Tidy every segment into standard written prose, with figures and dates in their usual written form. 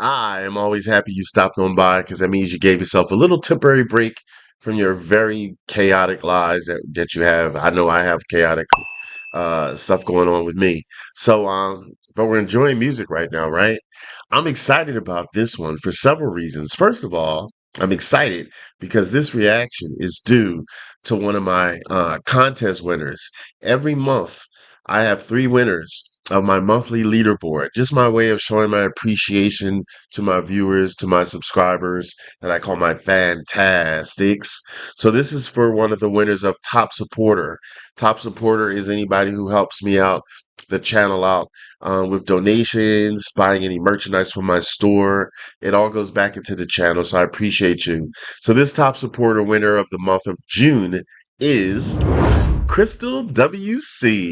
I am always happy you stopped on by because that means you gave yourself a little temporary break from your very chaotic lives that you have. I know I have chaotic stuff going on with me. But we're enjoying music right now, right? I'm excited about this one for several reasons. First of all, I'm excited because this reaction is due to one of my contest winners. Every month, I have three winners of my monthly leaderboard. Just my way of showing my appreciation to my viewers, to my subscribers that I call my fantastics. So this is for one of the winners of Top Supporter. Top supporter is anybody who helps me out, the channel out, with donations, buying any merchandise from my store. It all goes back into the channel, so I appreciate you. So this top supporter winner of the month of June is Crystal WC.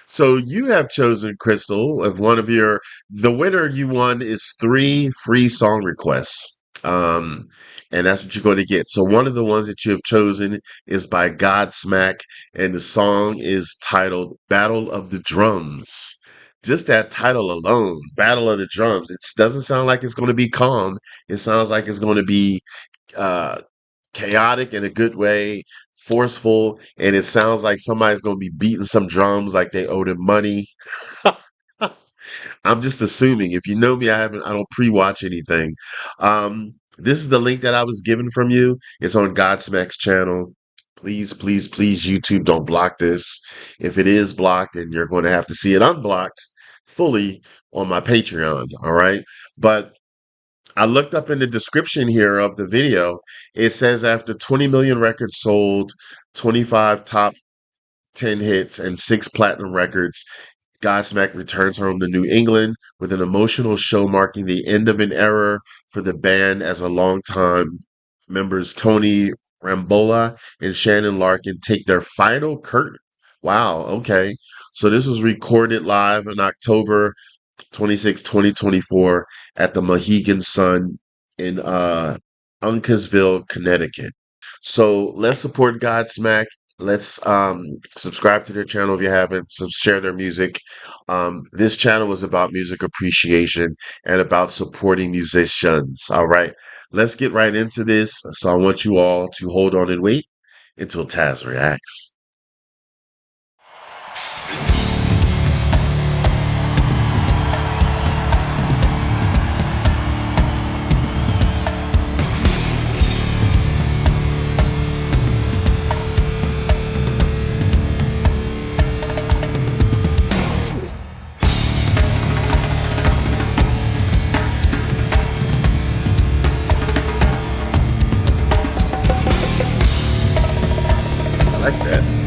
So you have chosen Crystal of one of the winner you won is three free song requests. Um, and that's what you're going to get. So one of the ones that you have chosen is by GODSMACK, and the song is titled Battle of the Drums. Just that title alone, Battle of the Drums, it doesn't sound like it's going to be calm. It sounds like it's going to be uh, chaotic in a good way, forceful, and it sounds like somebody's going to be beating some drums like they owe them money. I'm just assuming. If you know me, I don't pre-watch anything. This is the link that I was given from you. It's on Godsmack's channel. Please, please, please, YouTube, don't block this. If it is blocked, then you're going to have to see it unblocked fully on my Patreon. All right. But I looked up in the description here of the video. It says after 20 million records sold, 25 top 10 hits, and 6 platinum records, Godsmack returns home to New England with an emotional show marking the end of an era for the band as a longtime members Tony Rambola and Shannon Larkin take their final curtain. Wow, okay. So this was recorded live in October 26, 2024 at the Mohegan Sun in Uncasville, Connecticut. So let's support Godsmack. Let's subscribe to their channel if you haven't. Share their music. This channel is about music appreciation and about supporting musicians. All right. Let's get right into this. So I want you all to hold on and wait until Tazzz reacts. I like that.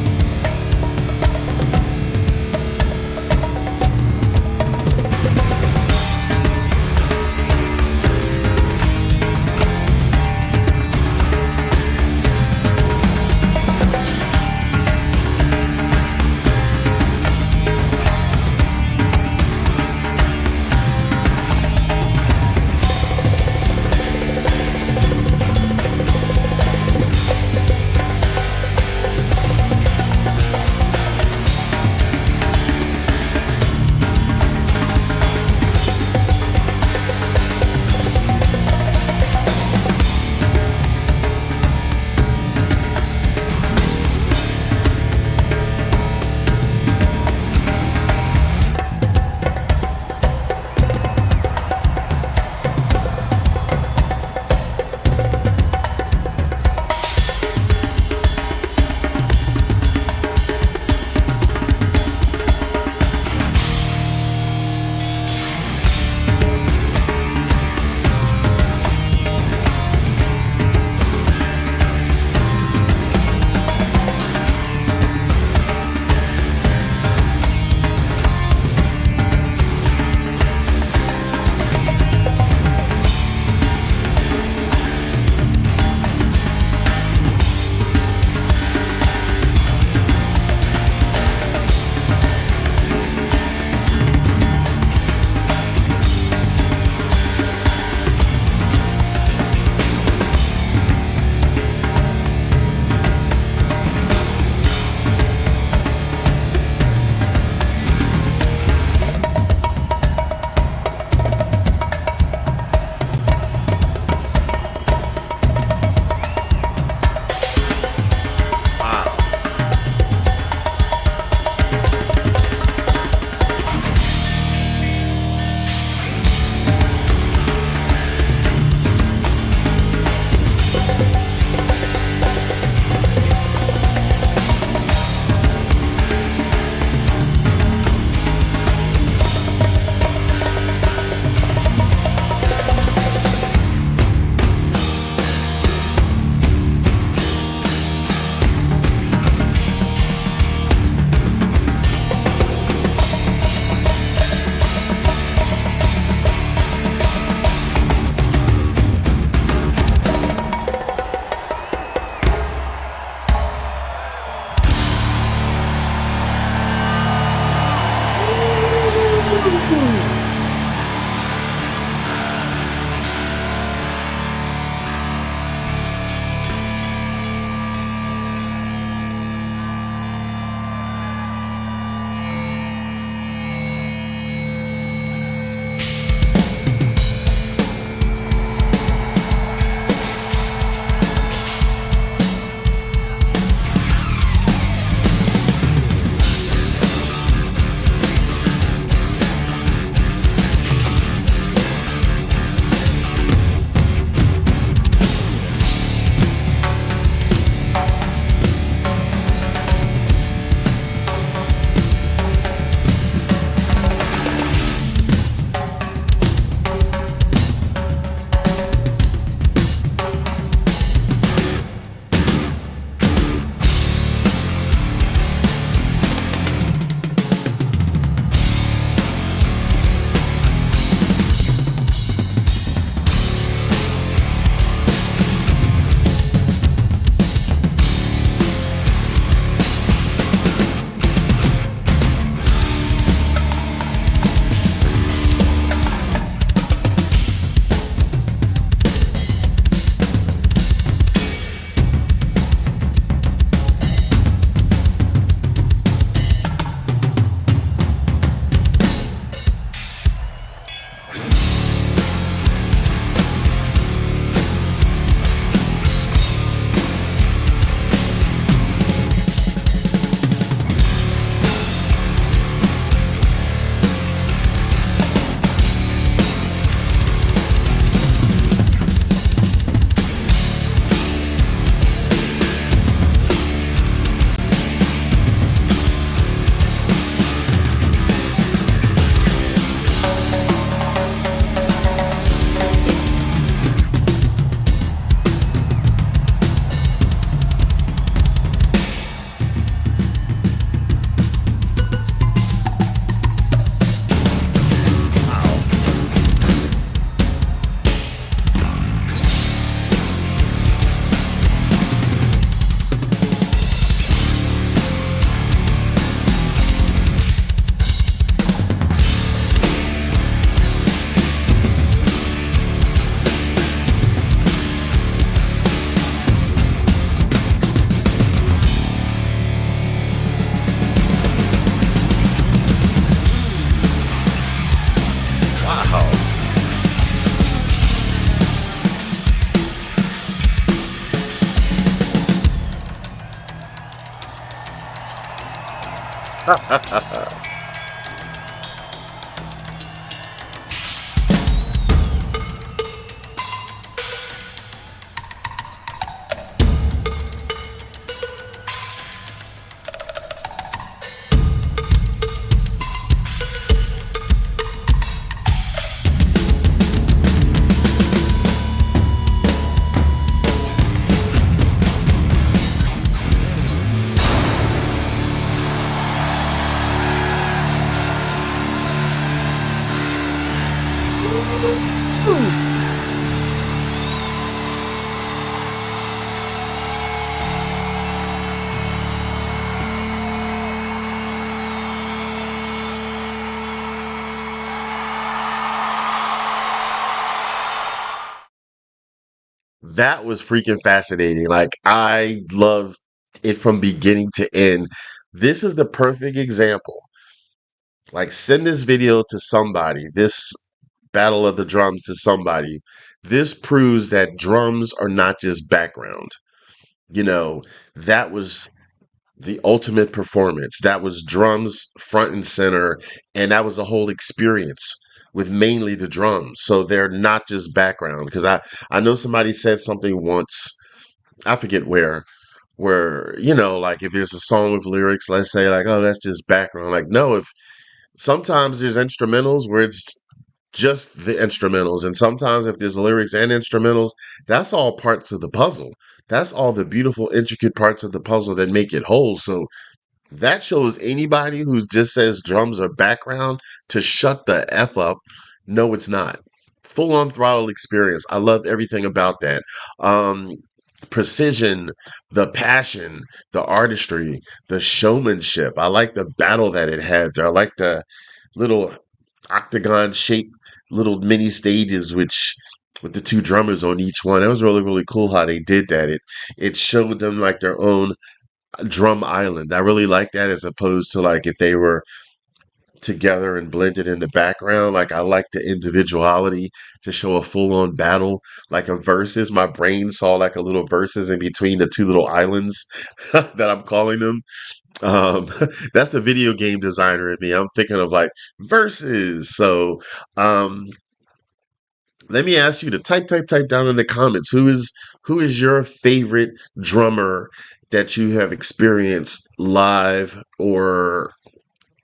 Wow. That was freaking fascinating. Like I loved it from beginning to end. This is the perfect example. Like send this video to somebody, this battle of the drums to somebody. This proves that drums are not just background. You know, that was the ultimate performance. That was drums front and center, and that was the whole experience with mainly the drums. So they're not just background. Because I know somebody said something once, I forget where, like if there's a song with lyrics, let's say like, oh, that's just background. Like, no, if sometimes there's instrumentals where it's just the instrumentals. And sometimes if there's lyrics and instrumentals, that's all parts of the puzzle. That's all the beautiful, intricate parts of the puzzle that make it whole. So that shows anybody who just says drums are background to shut the F up. No, it's not. Full on throttle experience. I loved everything about that. Um, Precision, the passion, the artistry, the showmanship. I like the battle that it had there. I like the little, octagon shaped little mini stages, which with the two drummers on each one. That was really, really cool how they did that. It showed them like their own drum island. I really like that as opposed to like if they were together and blended in the background. Like I like the individuality to show a full on battle, like a versus. My brain saw like a little versus in between the two little islands that I'm calling them. Um, that's the video game designer in me. I'm thinking of like versus. So, um, let me ask you to type down in the comments who is your favorite drummer that you have experienced live or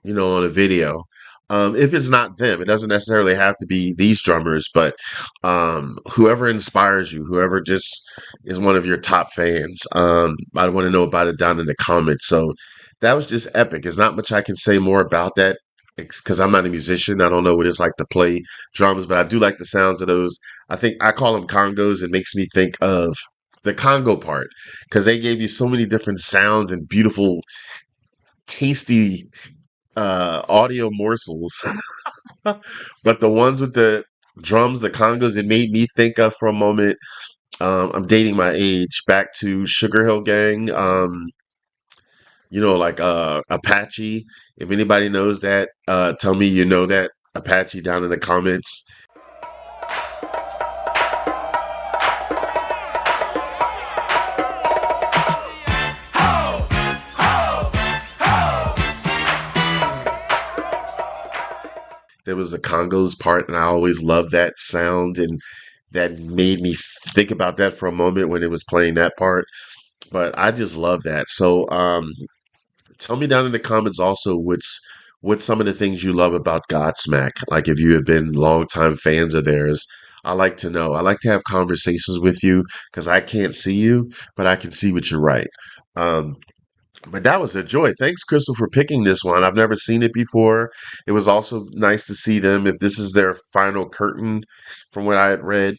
on a video. If it's not them, it doesn't necessarily have to be these drummers, but whoever inspires you, whoever just is one of your top fans, I want to know about it down in the comments. So that was just epic. There's not much I can say more about that because I'm not a musician. I don't know what it's like to play drums, but I do like the sounds of those. I think I call them congos. It makes me think of the Congo part because they gave you so many different sounds and beautiful, tasty audio morsels. But the ones with the drums, the congos, it made me think of for a moment. I'm dating my age back to Sugar Hill Gang. Like Apache. If anybody knows that, tell me you know that Apache down in the comments. There was the Congos part, and I always loved that sound, and that made me think about that for a moment when it was playing that part. But I just love that. So, tell me down in the comments also what's some of the things you love about Godsmack. Like if you have been longtime fans of theirs, I like to know. I like to have conversations with you because I can't see you, but I can see what you write. Um, but that was a joy. Thanks, Crystal, for picking this one. I've never seen it before. It was also nice to see them. If this is their final curtain, from what I had read,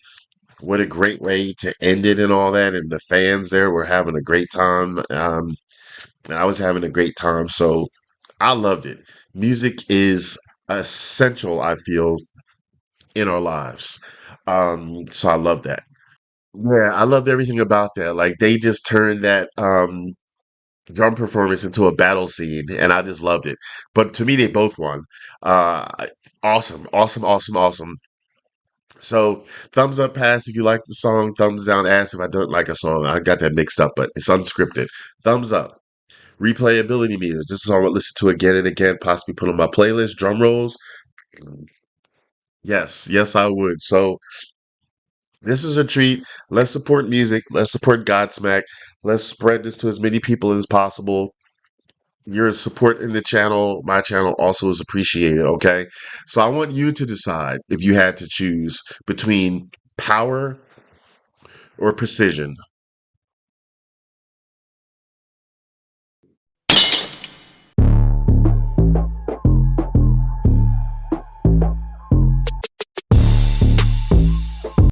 what a great way to end it and all that. And the fans there were having a great time. And I was having a great time. So I loved it. Music is essential, I feel, in our lives. So I love that. Yeah, I loved everything about that. Like they just turned that drum performance into a battle scene, and I just loved it. But to me, they both won. Uh, awesome, awesome, awesome, awesome. So thumbs up, pass if you like the song. Thumbs down, ass if I don't like a song. I got that mixed up, but it's unscripted. Thumbs up. Replayability meters. This is all I listen to again and again, possibly put on my playlist. Drum rolls. Yes, yes, I would. So this is a treat. Let's support music. Let's support Godsmack. Let's spread this to as many people as possible. Your support in the channel, my channel, also is appreciated. Okay. So I want you to decide if you had to choose between power or precision.